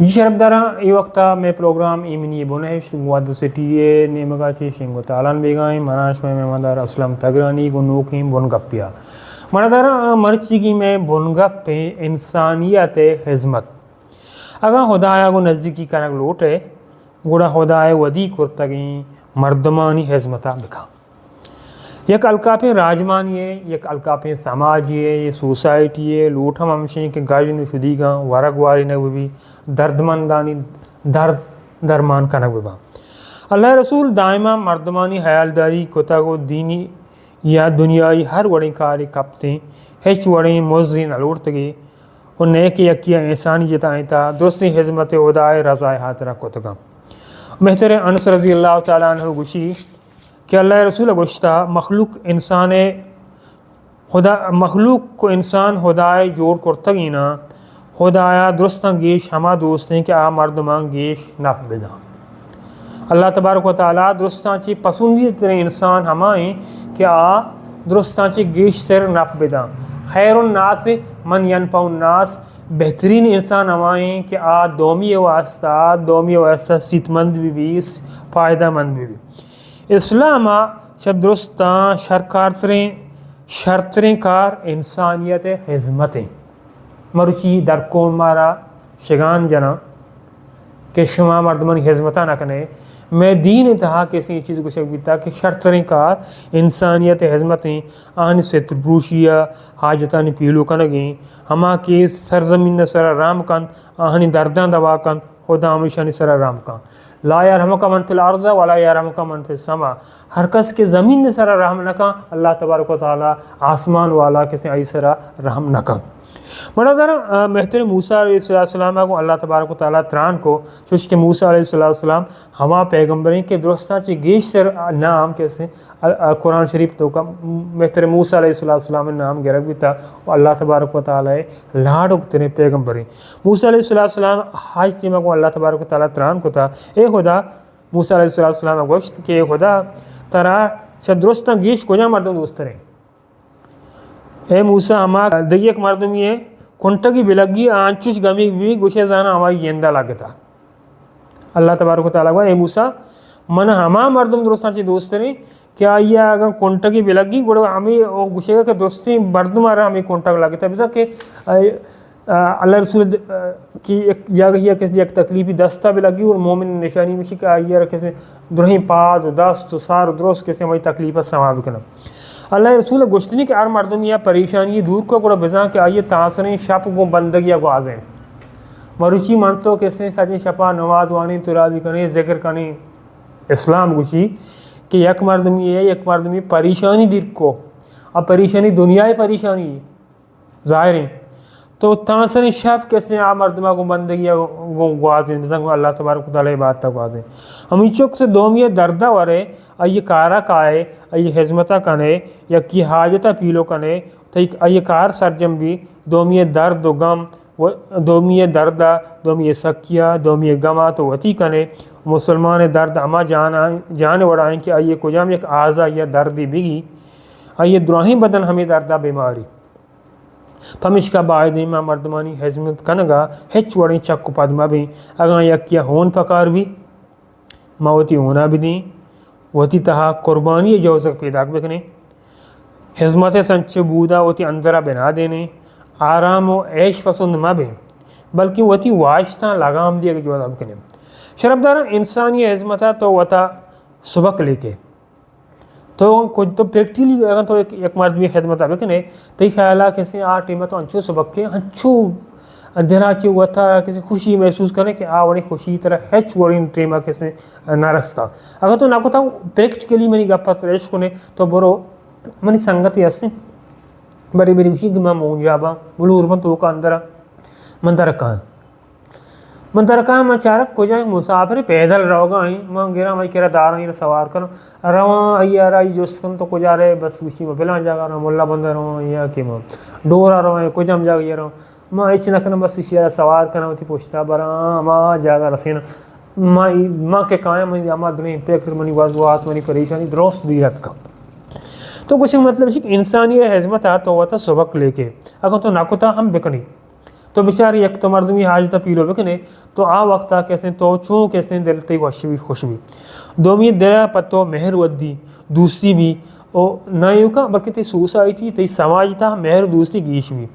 شرب دارا ای وقتا میں پروگرام ایمنی بونہش مواد سٹی نیمگا چی شنگو تالان بیگائیں مناش میں مدار اسلم تگرانی گنوکی بن گپیا مردارا مرچی کی میں بن گپ انسانیت خدمت اگر خدایا کو نزدیکی کنک لوٹے گوڑا خدای ودی کرتگیں مردمانی خدمتا بکا یک الکا پہ راجمانی ہے یک الکا پہ سماجی ہے یہ سوسائٹی ہے لوٹ ہم ہمشیں کہ گاڑی نو شدی گا ورگ واری نگ بھی درد مندانی درد درمان کنگ ببا اللہ رسول دائمہ مردمانی حیالداری کتا کو دینی یا دنیای ہر وڑیں کاری کپتے ہیچ وڑیں موزین الورتگی اور نیک یکیہ انسانی جتائیں تا دوستی خدمت خدای رضائے حاضرہ کتگا محتر انس رضی اللہ تعالیٰ عنہ گوشی کہ اللہ رسول گوشتا مخلوق کو انسان خدای جوڑ کرتگینا خدایا درستان گیش ہما دوستیں کہ آ مردمان گیش نپ بدا اللہ تبارک و تعالیٰ درستان چی پسندی ترین انسان ہمائیں کہ آ درستان چی گیش تر نپ بدا خیر الناس من ینفع الناس بہترین انسان ہمائیں کہ آ دومی واسطہ سیت مند بھی فائدہ مند بھی اسلام چھ درستان شرطریں کار انسانیت خدمتیں مروچی در کون مارا شگان جنا کہ شما مردمانی خدمتہ نہ کنے میں دین انتہا کسی چیز کو شک بیتا کہ شرطریں کار انسانیت خدمتیں آن سے تروشیا حاجتانی پیلو کنگیں ہما کے سرزمین سر رام کن آہنی دردان دوا کن خدا ہمیشانی سر رام کن لا یرحمک من فی الارض ولا یرحمک من فی السماء ہر کس کے زمین نے سر رحم نہ کن اللہ تبارک و تعالی آسمان والا کسی آئی سر رحم نہ کن بڑا ذرا محترم موسیٰ علیہ السلام کو اللہ تبارک و تعالیٰ تران کو چوش کہ موسیٰ علیہ السلام ہما پیغمبریں کے درستان چی گیش سر نام کیسے قرآن شریف تو کا محترم موسیٰ علیہ السلام نام گرگ بھی تھا اللہ تبارک و تعالیٰ لاڈک ترین پیغمبریں موسیٰ علیہ السلام حاج تیمہ کو اللہ تبارک و تعالیٰ تران کو تھا اے خدا موسیٰ علیہ السلام گوشت کہ اے خدا ترا چھ درستان گیش کجا مردم دوست رہیں اے موسیٰ ہما دگی ایک مردمی ہے کنٹگی بلگی آنچوش گمی بھی گوشے زانا ہمائی گیندہ لگتا اللہ تبارک و تعالیٰ کو اے موسیٰ من ہما مردم درستان چی دوست رہیں کیا یہ اگر کنٹگی بلگی گوڑا ہمیں گوشے گا کہ دوستی مردم آرہا ہمیں کنٹگ لگتا ہے کہ اللہ رسول کی ایک جگہ ہی کسی ایک تکلیفی دستہ بلگی اور مومن نشانی میں کہ آئیے کسی درہیں پاد دست سار درست کسی ہمیں تکلیفہ سما بکنا اللہ رسول گوشتنی کہ آر مردم یا پریشانی دور کو گوڑا بزان کہ آئیے تاثریں شپ کو بندگی کو آزیں مروچی مانتو کیسے سجیں شپا نواز وانی ترابی کنے ذکر کنے اسلام گوشی کہ یک مردمی ہے یک مردمی پریشانی دیر کو اب پریشانی دنیای پریشانی ظاہر ہیں تو تاثریں شپ کیسے آ مردمہ کو بندگی کو آزیں بزان اللہ تبارک و تعالی بات تک آزیں ہمیں چوک سے دومی دردہ ورے ای کارا کائے ای خدمتہ کنے یا کی حاجتہ پیلو کنے تو ای کار سرجم بھی دومی درد و غم دومی دردہ دومی سکیہ دومی غمہ تو وتی کنے مسلمان درد اما جان وڑائیں کہ ای کجام ایک آزا یا دردی بگی ای دراہیں بدن ہمیں دردہ بیماری پمش کا باعد میں مردمانی خدمت کنگا ہچ وڑیں چک پدمہ بھی اگاں یکیا ہون پکار بھی موتی ہونا بھی دیں وتی تہا قربانی جوزک پیدا بکنے خدمت سنچ بودا وتی اندرہ بنا دینے آرام و عیش پسند ماں بیں بلکہ وتی واشتاں لگام دیا کہ جوزہ بکنے شرب دارا انسانی خدمتہ تو وتا سبق لے کے تو کچھ تو پریکٹیلی اگر تو ایک مرد بھی خدمتہ بکنے تو خیالہ کسی ٹیمہ تو انچو سبق کے انچو دھرا چی وطا کسی خوشی محسوس کرنے کہ وڑی خوشی طرح ہیچ وڑی ٹیمہ کسی نہ رستا اگر تو نہ کو تھا پریکٹیکلی منی گپا تریش کنے تو برو منی سنگتی ہستے بری بری خوشی کہ میں مونجابا بلور من تو کا اندرہ من درکان میں چارک کو جائیں مسافر پیدل رہو گا میں گرا میں کہہ رہا داروں یہ سوار کروں رواں آئی رائی جوست کن تو کو جا رہے بس خوشی میں بلان جا رہا ملا بندہ رہوں یا کہ میں ڈورا رہوں کو جم جا گیا رہوں میں ایچ نہ کرنا بس اشیارہ سوار کرنا ہوتی پوچھتا برا ماں جاگا رسینا ماں کے قائم منی آمد نہیں پیکر منی وضوات منی پریشانی درست دیرت کا تو کچھ مطلب ہے کہ انسانی خدمت تو وہ تھا سبق لے کے اگر تو ناکتا ہم بکنی تو بیچاری یک تو مردمی حاجتہ پیلو بکنے تو آ وقتا کیسے تو چوں کیسے دل تی خوش بھی دومی دل پتو مہر ودی دوسری بھی او نہ یوں کا بلکہ تی سوسائٹی تی سماج تا مہر دوسری گیش بھی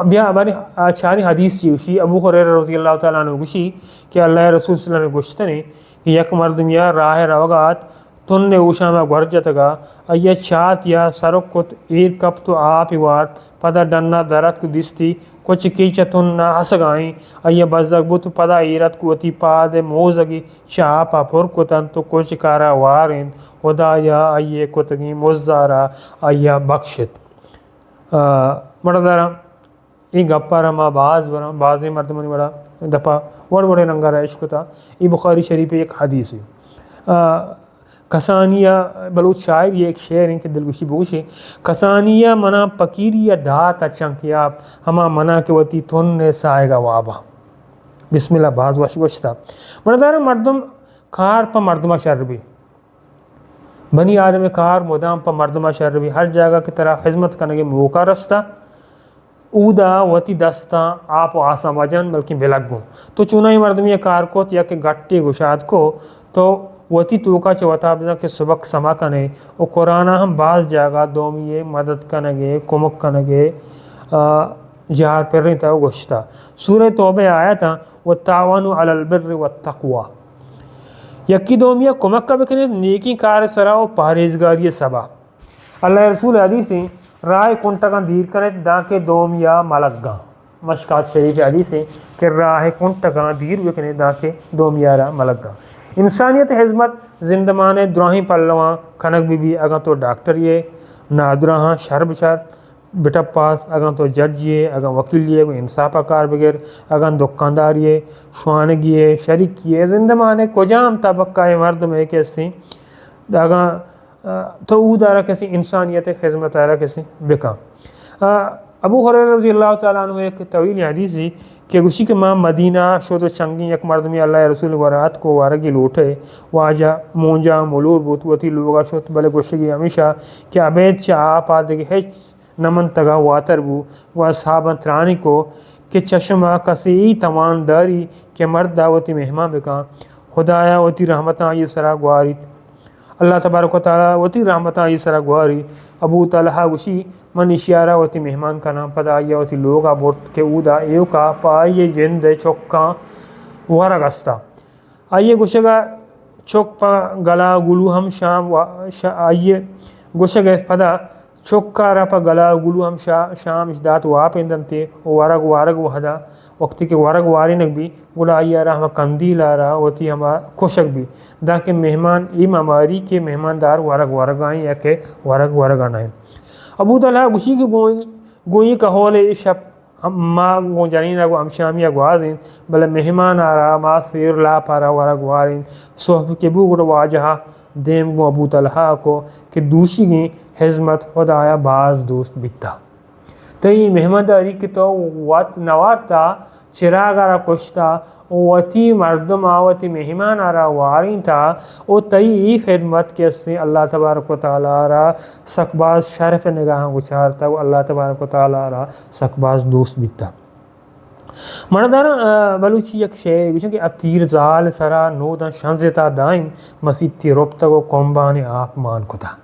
بیا بانی چاری حدیث چیوشی ابو ہریرہ رضی اللہ تعالیٰ عنہ گوشی کہ اللہ رسول صلی اللہ علیہ وسلم گوشتنے کہ یک مردمیا راہ روگات تن نے اوشاما گورجتگا ایا چات یا سرک کت ایر کپ تو آپ وارت پدا ڈننا درت کو دستی کچھ کیچ تن نہ ہسگائیں ایا بزگ بت پدا ایرت کو تی پاد موزگی چاپا پھر کتن تو کچھ کارا وارن خدا یا ایے کتگی مزارا ایا بخشت مردارا ای گپارا ما بعض مردمانی بڑا دپا وڑے رنگا عشق تھا ای بخاری شریف ایک حدیث ہے کسانیہ بلوچ شاعر یہ ایک شعر ہیں کہ دلگوشی بوشے کسانیہ منا پکیری دات چنکیاب ہما منا کے وتی تن سائے گا وابا بسم اللہ بعض وشتا مردار مردم کار پا مردمہ شر بھی بنی آدم کار مدام پا مردمہ شر بھی ہر جگہ کی طرح خدمت کرنے کے موقع رستا اودا وتی دستا آپ و آسا وجن بلکہ بلگوں تو چونائی مردمی کار کو یا کہ گٹی گشاد کو تو وتی توکا چوتا بزا کہ سبق سما کنے او قرآن ہم بعض جگہ دومیے مدد کنگے کمک کنگے جہاد پر رہی تا گوشتا سورہ توبہ آیا تھا وَتَعَوَنُوا عَلَى الْبِرِّ وَالتَّقْوَى یکی دومیہ کمک کا بکنے نیکی کار سراؤ پہریزگاری سبا اللہ رسول حدیث ہیں رائے کنٹگاں دیر کرے داکے دومیا ملگاں مشکات شریف حدیث ہیں کہ راہ کنٹگاں دیر بکنے داکے دومیا را ملگاں انسانیت حزمت زندمانے دراہیں پلواں کھنک بھی اگاں تو ڈاکٹر یہ نادراہاں شر بچار بٹا پاس اگاں تو جج یہ اگاں وکیل یہ انصافہ کار بغیر اگاں دکاندار یہ شوانگی یہ شریک یہ زندمانے کجام طبقہ مرد میں کیسے اگاں تو او دارا کسی انسانیت خدمت آرہ کسی بکا ابو ہریرہ رضی اللہ تعالیٰ عنہ ایک طویل حدیث ہے کہ گوشی کے ماں مدینہ شد و چنگی یک مردمی اللہ رسول ورات کو وارگی لوٹے واجہ مونجا ملور بوت وتی لوگا شد بلے گوشگی ہمیشہ کہ عبید چا آپ آدھگی ہیچ نمن تگا واتر بو و اصحابان ترانی کو کہ چشمہ کسی توانداری کہ مرد دعوتی مہمان بکا خدایا وتی رحمتاں یہ سرا گواریت اللہ تبارک و تعالیٰ وتی رحمتاں یہ سرا گواری ابو طلحہ گوشی من اشیارہ وتی مہمان کا نام پدا آیا وتی لوگا بورت کے اودا ایو کا پائیے جند چوکاں ورگ استا آئیے گوشگا چوک پا گلا گلو ہم شام آئیے گوشگا پدا چوکا را پا گلا گلو ہم شام اشدات واپندن تے ورگ وحدا وقتی کے ورگ وارنک بھی گلا آئیے رہا ہم کندیل آرہا ہوتی ہم کوشک بھی دا کہ مہمان ایم ہماری کے مہماندار ورگ آئیں یا کہ ورگ آنا ہے ابو طلحہ گوشی کی گوئی کا ہولے شب ما گو جنین اگو ہمشامی اگو آزین بلے مہمان آرہا ما سیر لا پارا ورگ وارن صحب کے بو گڑ واجہا دیم گو ابو طلحہ کو کہ دوشی گی حزمت خدا آیا باز دوست بیتا تو یہ مہمانداری کی تو وات نوارتا چراغ آرہ کشتا وتی مردم آوتی مہمان آرہ وارین تا او تی خدمت کے سے اللہ تبارک و تعالیٰ را سکباز شرف نگاہ گچارتا و اللہ تبارک و تعالیٰ را سکباز دوست بیتا مردارا بلوچی یک شعر گوشن کہ اب پیر زال سرا نودا شنزتا دائم مسید تی ربتا و کمبان آپ مان کتا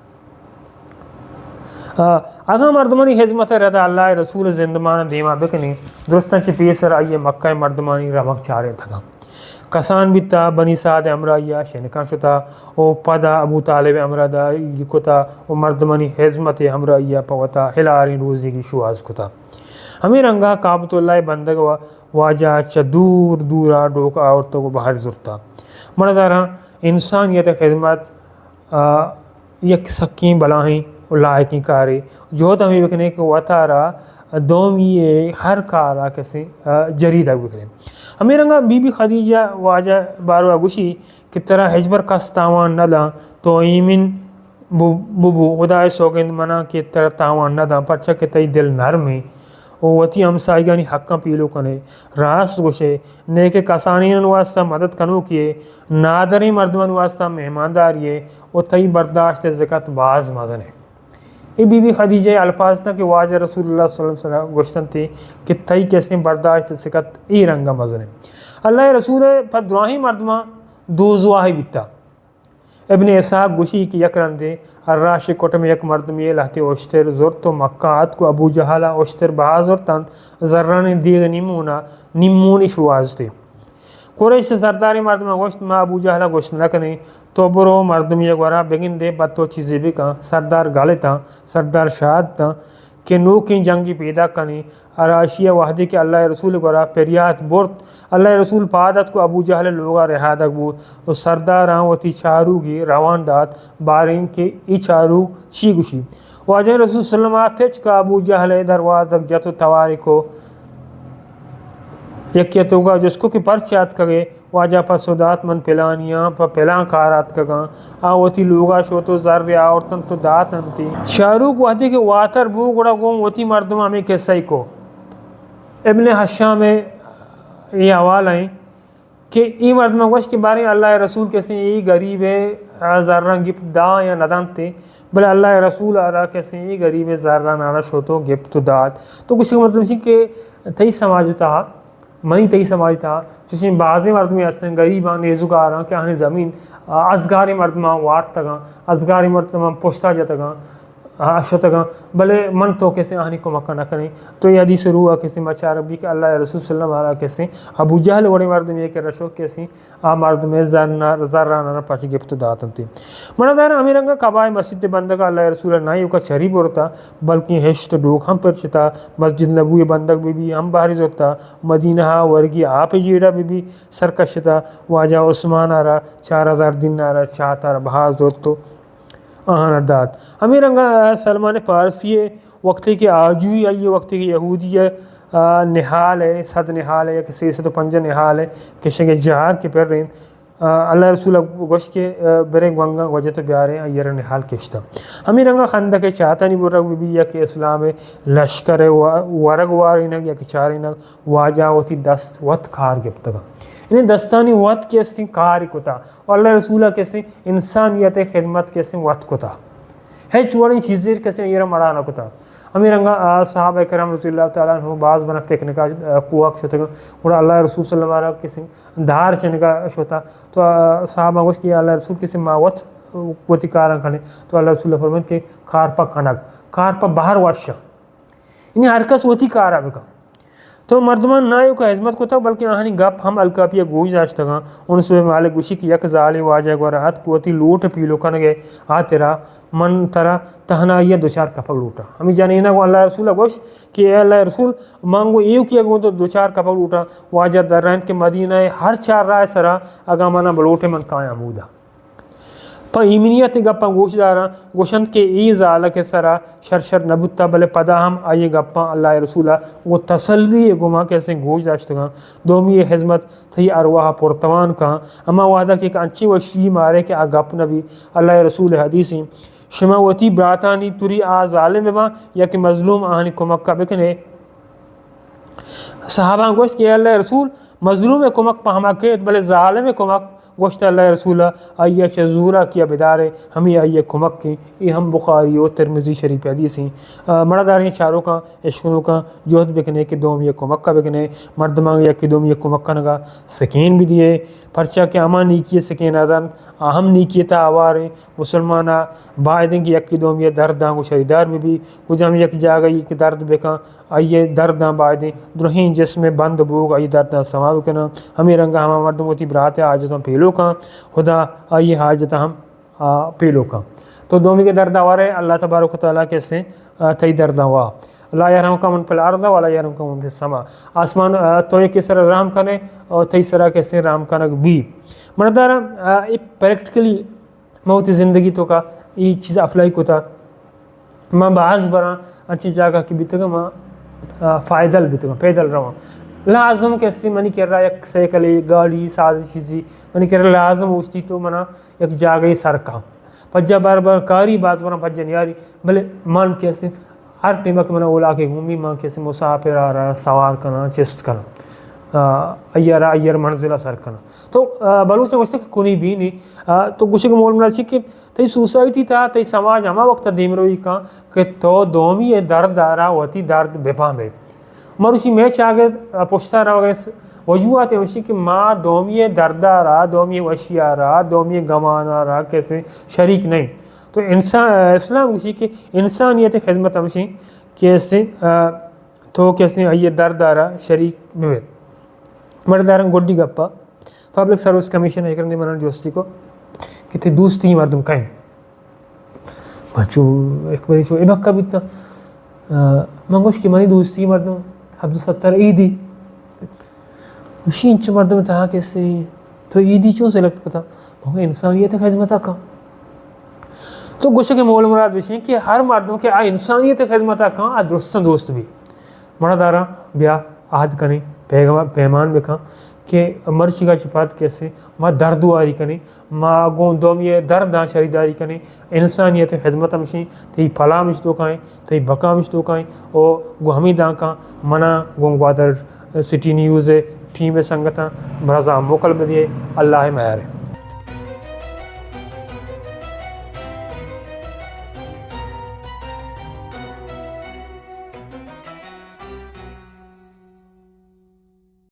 اگا مردمانی خدمت رضا اللہ رسول زندمان دیما بکنے درستان چی پیسر آئیے مکہ مردمانی رمک چارے تھا کسان بیتا بنی سعد امرائیہ شنکان شتا او پدا ابو طالب امرادہ یہ کتا او مردمانی خدمت امرائیہ پوتا ہلاری روزی کی شواز کتا ہمیں رنگا کعبۃ اللہ بندگ واجہ چا دور دورا ڈوکا عورتوں کو باہر زرتا مردارا انسانیت خدمت یک سکین بلاہیں لائقی کاری جو ہمیں بکنے کہ وطارا دومی ہر کارا کسی جریدہ بکنے ہمیں رنگا بی بی خدیجہ واجہ باروا گوشی کہ ترا حجبر کستاوان ندا تو ایمن ببو خدا سوگند منا کہ ترا تاوان ندا پرچہ کہ تی دل نرمی وتی ہمسائیگانی حقاں پیلو کنے راست گوشے نیک کسانین واسطہ مدد کنو کیے نادری مردمان واسطہ مہمانداریے و تی برداشت زکات باز مزنے یہ بی بی خدیجہ الفاظ تھا کہ واجہ رسول اللہ صلی اللہ علیہ وسلم گوشتن تھی کہ تئی کیسے برداشت سکت ای رنگا مزنے اللہ رسول پر دراہی مردمہ دوزواہی بیتا ابن اسحاق گوشی کی یک رندے الراش کوٹم یک مردم یہ لہتے اوشتر زورتو مکات کو ابو جہالہ اوشتر بہازر تن ذران دیغ نیمونی شواز تھے قریش سرداری مردم گوشت ما ابو جہلہ گوشت نکنے تو برو مردم یک ورا بگن دے بطو چیزیں بھی کن سردار گالے تھا سردار شہاد تھا کہ نو کی جنگی پیدا کنی اراشیہ وحدی کے اللہ رسول گورا پریات برت اللہ رسول پادت کو ابو جہل لوگا رہادک بود تو سرداراں وتی چارو گی روان دات بارین کے ای چارو چی گوشی واجہ رسول صلی اللہ علیہ وسلم کا ابو جہل دروازک جتو تواری کو یکیت ہوگا جس کو کہ پرچات کگے واجہ پا صدات من پلانیاں پا پلان کارات کگاں آوتی لوگا شو تو ذر آورتن تو دات انتی شاروک وحدی کے واتر بو گڑا گون وتی مردم ہمیں کسائی کو ابن حشام میں یہ حوال ہیں کہ ای مردم گوش کے بارے اللہ رسول کسی ای غریب ذران گپ دا یا ندان تے بلے اللہ رسول آرہ کسی ای غریب ذران آرہ شو تو گپ تو دات تو کچھ مطلب سی کہ تئی سماجتا منی تئی سماج تھا چوشیں بعضی مردمی ہستیں غریباں نیزوگاراں کہ آنی زمین ازگاری مردماں وارت تگاں ازگاری مردماں پشتا جتگاں اشتگاں بلے من تو کیسے آنی کو مکہ نہ کریں تو یہ حدیث روح کیسے مچار بھی کہ اللہ رسول صلی اللہ علیہ وسلم کیسے ابو جہل وڑی مردم یہ کہ رشو کیسے مردم زرانہ پاچی گفت داتن تھی منہ ظاہر امیرنگا قبائے مسجد بندگا اللہ رسول نہ ہی کا چری بورتا بلکہ ہشت ڈوک ہم پر چتا مسجد نبوی بندگ بھی ہم باہری زورتا مدینہ ورگی آپ جیڑا بھی سرکشتا واجہ عثمان آرہ 4000 دن آرہ چاہتا رہ بہاز دورتو دات ہمیں رنگا سلمان فارسی وقتی کے آجوی آئیے وقتی کے یہودی نحال ہے صد نحال ہے کہ 305 نحال ہے کہ شنگ جہاد کے پر رہیں اللہ رسول گوشت کے برے گونگا وجہ تو بیارے یہ نحال کشتا ہمیں رنگا خندہ کے چاہتا نہیں برگ بھی یا کہ اسلام لشکر ورگ وارینگ یا کہ چارینگ واجہ ہوتی دست وط کھار گپتگا انہیں دستانی وقت کیسے کاری کتا اور اللہ رسولہ کیسے انسانیت خدمت کیسے وقت کتا ہے چوڑی چیزیں کیسے یہ مڑانا کتا ہمیں رنگا صحابہ کرام رضی اللہ تعالیٰ عنہ بعض بنا پکنکا کوک شتا اور اللہ رسول صلی اللہ علیہ وسلم کیسے دھار چنگا شتا تو صحابہ گوشت کیا اللہ رسول کیسے ماوت وتی کارن کھنے تو اللہ رسول فرمائے کہ کار پا کنگ کار پا باہر واشا انہیں ہر کس وتی کارا بکا تو مردمان نہ یو کا عظمت کو تھا بلکہ آہنی گپ ہم الکاپیہ گوش داشتا گا ان سے مالک گوشی کی یک زالی واجہ گورات قوتی لوٹ پیلو کنگے تیرا من ترا تہنا یہ دوچار کپک لوٹا ہمیں جانے نا کو اللہ رسول گوش کہ اے اللہ رسول مانگو ایو کیا گو تو دوچار کپک لوٹا واجہ در رہن کے مدینہ ہر 4 رائے سرا اگا مانا بلوٹے من کایا مودا پا ایمینیت گپا گوش دارا گوشند کے ای زالہ کے سرا شر نبوتا بلے پدا ہم آئیے گپا اللہ رسولہ وہ تسلی گما کیسے گوش داشتگاں دومی حضمت تھی ارواح پرتوان کہاں اما وعدہ کہ انچی وشی مارے کہ آ گپ نبی اللہ رسول حدیثی شما وتی براتانی توری آ ظالم با یا کہ مظلوم آہنی کمک کا بکنے صحابہ گوشت کہ اللہ رسول مظلوم کمک پا ہما کہت بلے ظالم کمک گوشت اللہ رسولہ آئیے چزورہ کیا بدارے ہمیں آئیے کمک کی یہ ہم بخاری و ترمذی شریف حدیثیں مرداریں چاروں کا عشقوں کا جوہد بکنے کہ دوم یہ کمک کا بکنے مردماں یا کہ دوم یہ کمک کا نگا سکین بھی دیے پرچہ کہ اما نیکی سکین آدن اہم نیکی تا آواریں مسلمانہ باعدیں کہ یک دوم یہ درداں کو شریدار بھی کچھ ہم یک جاگا یہ کہ درد بکاں آئیے درداں باعدیں درہیں جس میں بند بوگ آئیے درداں سما بکنا ہمیں رنگا ہما مردم ہوتی برات آجتاں پیلو کا خدا آئیے حاجت ہم پیلو کا تو دومی کے درد آوارے اللہ تبارک و تعالیٰ کیسے تئی درد آوا لا یرحمک من فی الارض ولا یرحمک من فی السماء آسمان تو یہ کس طرح رحم کرنے اور تئی طرح کیسے رحم کرنے بھی مردارہ پریکٹیکلی موت زندگی تو کا یہ چیز افلائی کو تھا ماں بعض برا اچھی جگہ کی بیتگا ماں فائدل بیتگا پیدل رواں لازم کیسے منی کر رہا یک سیکلی گاڑی سازی چیزی منی کر رہا لازم اوشتی تو منا یک جاگئی سرکا پجا بار بار کاری باز برا پجا نیاری بلے مان کیسے ہر ٹیمہ کے منا اولا کے گھومی ماں کیسے مسافر آ رہا سوار کرنا چست کرنا ایرا ایر منزلہ سرکن تو بلوچ وشتہ کنی بھی نہیں تو گوشے کے مول مراد کہ تی سوسائٹی تا تی سماج ہما وقت دیم روی کان کہ تو دومی درد دارا وتی درد بفام ہے مروشی میں چاگے پشتا رہا گئے وجوہات وشی کہ ماں دومی دردارا دومی وشیارا دومی گمانارا کیسے شریک نہیں تو اسلام گوشی کہ انسانیت خدمت ہمشی کیسے تو کیسے یہ دردارا شریک میں مردارن گوڈی گپا پبلک سروس کمیشن ہے کرنے منان جوستی کو کہ تے دوستی مردم کہیں بچو ایک بری چو ایبکا بیتا منگوش کی منی دوستی مردم عبدالستر عیدی اسی انچ مردم تہا کیسے تو عیدی چون سیلیکٹ کرتا مگر انسانیت خدمتا کا تو گوشے کے مول مراد وشیں کہ ہر مردم کے انسانیت خدمتا کا درستن دوست بھی مردارا بیا عہد کریں پیمان بکھاں کہ مرچی کا چپات کیسے ما دردواری کریں ما گون دومی درداں شریداری کریں انسانیت خدمت ہمشیں تی پھلا مش تو کھائیں تی بکا مش تو کھائیں اور گو ہمیں داں کھاں منا گون گوادر سٹی نیوز ٹیم سنگتاں برازا موکل بدیے اللہ مہر